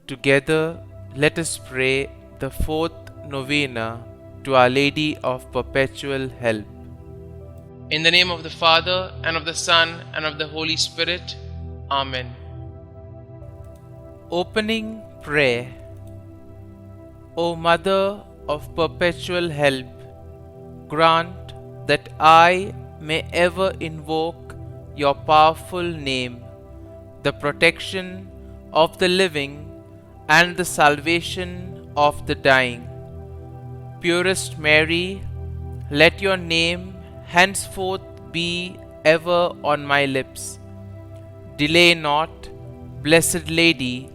Together, let us pray the fourth novena to Our Lady of Perpetual Help. In the name of the Father, and of the Son, and of the Holy Spirit. Amen. Opening Prayer. O Mother of Perpetual Help, grant that I may ever invoke your powerful name, the protection of the living and the salvation of the dying. Purest Mary, let your name henceforth be ever on my lips. Delay not, Blessed Lady,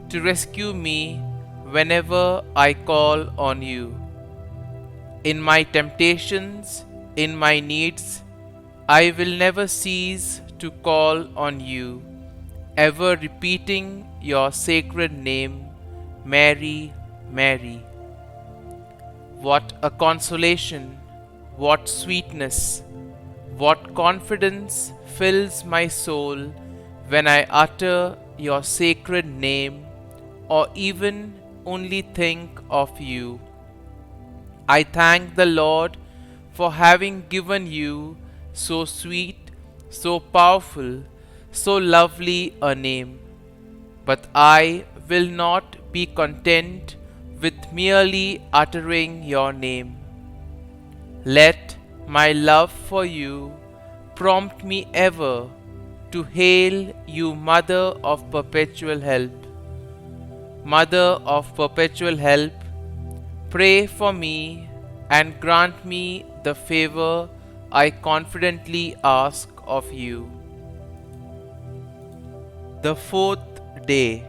to rescue me whenever I call on you. In my temptations, in my needs, I will never cease to call on you, ever repeating your sacred name, Mary, Mary. What a consolation, what sweetness, what confidence fills my soul when I utter your sacred name or even only think of you. I thank the Lord for having given you so sweet, so powerful, so lovely a name. But I will not be content with merely uttering your name. Let my love for you prompt me ever to hail you, Mother of Perpetual Help. Mother of Perpetual Help, pray for me and grant me the favor I confidently ask of you. The fourth day.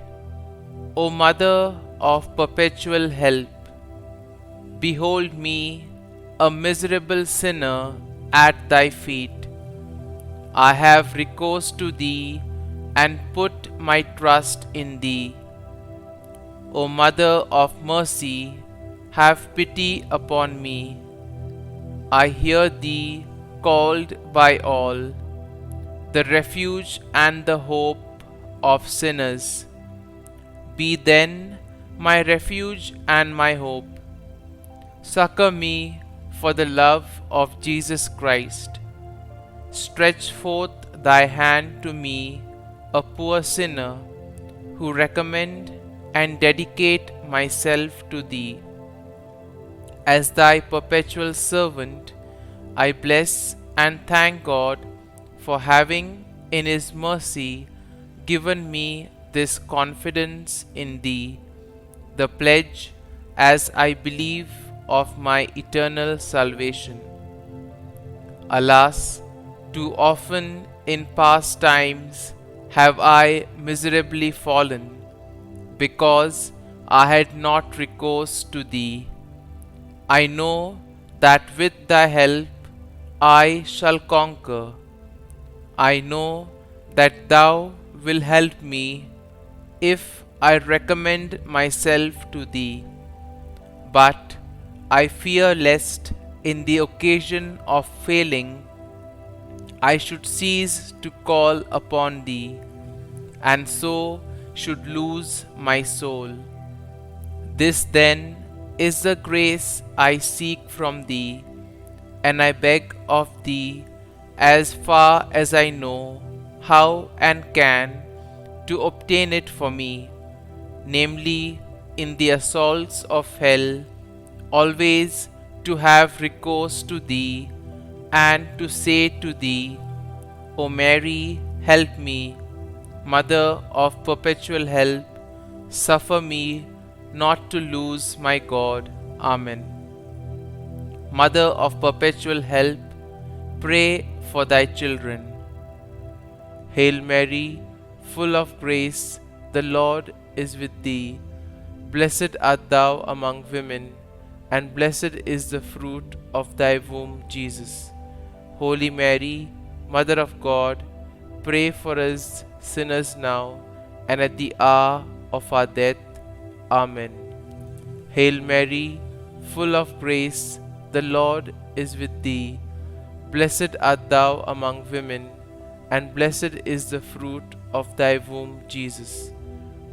O Mother of Perpetual Help, behold me, a miserable sinner, at thy feet. I have recourse to thee and put my trust in thee. O Mother of Mercy, have pity upon me. I hear thee called by all, the refuge and the hope of sinners. Be then my refuge and my hope. Succor me for the love of Jesus Christ. Stretch forth thy hand to me, a poor sinner, who recommend and dedicate myself to thee. As thy perpetual servant, I bless and thank God for having, in his mercy, given me this confidence in thee, the pledge, as I believe, of my eternal salvation. Alas, too often in past times have I miserably fallen, because I had not recourse to thee. I know that with thy help I shall conquer. I know that thou wilt help me if I recommend myself to thee. But I fear lest in the occasion of failing I should cease to call upon thee, and so should lose my soul. This then is the grace I seek from thee, and I beg of thee, as far as I know how and can, to obtain it for me, namely, in the assaults of hell, always to have recourse to thee, and to say to thee, O Mary, help me, Mother of Perpetual Help, suffer me not to lose my God. Amen. Mother of Perpetual Help, pray for thy children. Hail Mary, full of grace, the Lord is with thee. Blessed art thou among women, and blessed is the fruit of thy womb, Jesus. Holy Mary, Mother of God, pray for us sinners now and at the hour of our death. Amen. Hail Mary, full of grace, the Lord is with thee. Blessed art thou among women, and blessed is the fruit of thy womb, Jesus.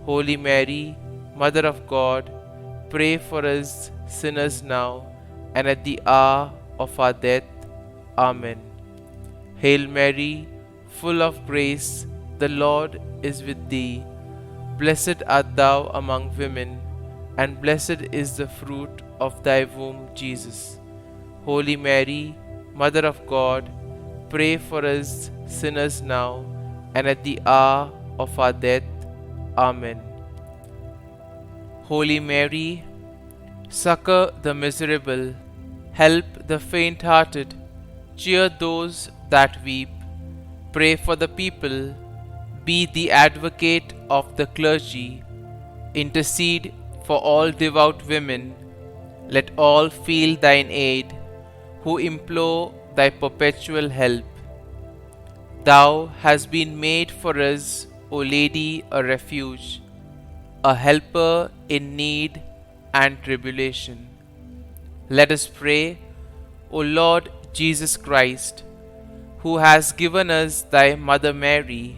Holy Mary, Mother of God, pray for us sinners now and at the hour of our death. Amen. Hail Mary, full of grace, the Lord is with thee. Blessed art thou among women, and blessed is the fruit of thy womb, Jesus. Holy Mary, Mother of God, pray for us sinners now and at the hour of our death. Amen. Holy Mary, succor the miserable, help the faint-hearted, cheer those that weep, pray for the people, be the advocate of the clergy, intercede for all devout women, let all feel thine aid, who implore thy perpetual help. Thou hast been made for us, O Lady, a refuge, a helper in need and tribulation. Let us pray, O Lord Jesus Christ, who has given us thy Mother Mary,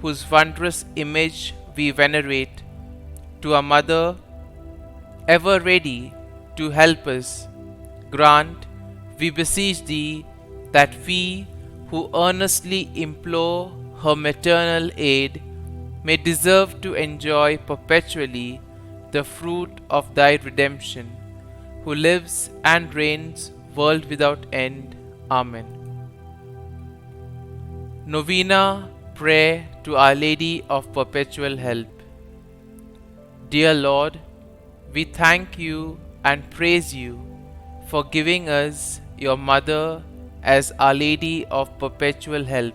whose wondrous image we venerate, to a mother ever ready to help us, grant, we beseech thee, that we who earnestly implore her maternal aid may deserve to enjoy perpetually the fruit of thy redemption, who lives and reigns world without end. Amen. Novena Prayer to Our Lady of Perpetual Help. Dear Lord, we thank you and praise you for giving us your Mother as Our Lady of Perpetual Help.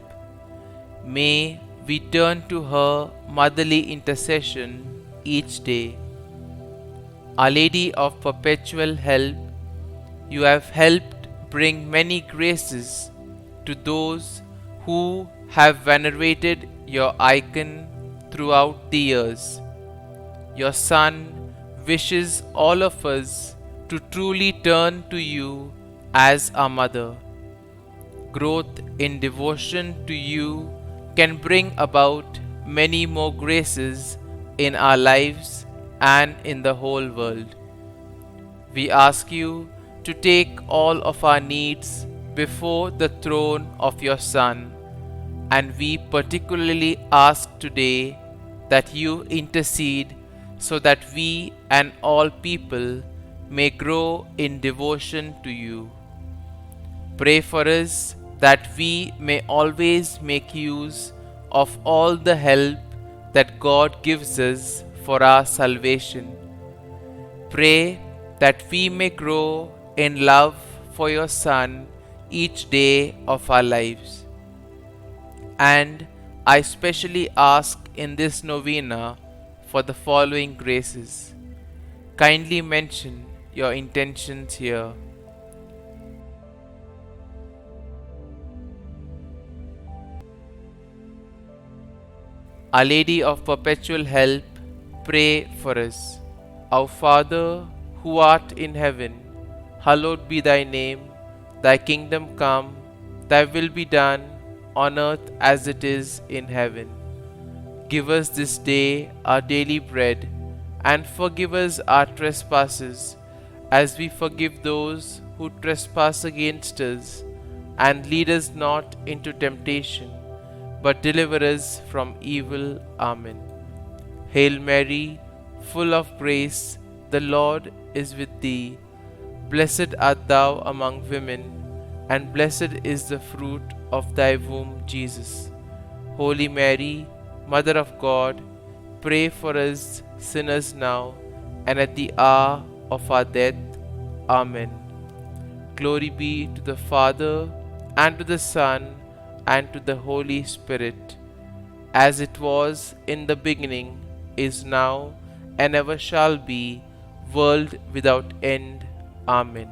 May we turn to her motherly intercession each day. Our Lady of Perpetual Help, you have helped bring many graces to those who have venerated your icon throughout the years. Your Son wishes all of us to truly turn to you as our Mother. Growth in devotion to you can bring about many more graces in our lives and in the whole world. We ask you to take all of our needs before the throne of your Son, and we particularly ask today that you intercede so that we and all people may grow in devotion to you. Pray for us that we may always make use of all the help that God gives us for our salvation. Pray that we may grow in love for your Son each day of our lives. And I specially ask in this novena for the following graces. Kindly mention your intentions here. Our Lady of Perpetual Help, pray for us. Our Father, who art in heaven, hallowed be thy name. Thy kingdom come, thy will be done, on earth as it is in heaven. Give us this day our daily bread, and forgive us our trespasses, as we forgive those who trespass against us. And lead us not into temptation, but deliver us from evil. Amen. Hail Mary, full of grace, the Lord is with thee. Blessed art thou among women, and blessed is the fruit of thy womb, Jesus. Holy Mary, Mother of God, pray for us sinners now and at the hour of our death. Amen. Glory be to the Father, and to the Son, and to the Holy Spirit, as it was in the beginning, is now, and ever shall be, world without end. Amen.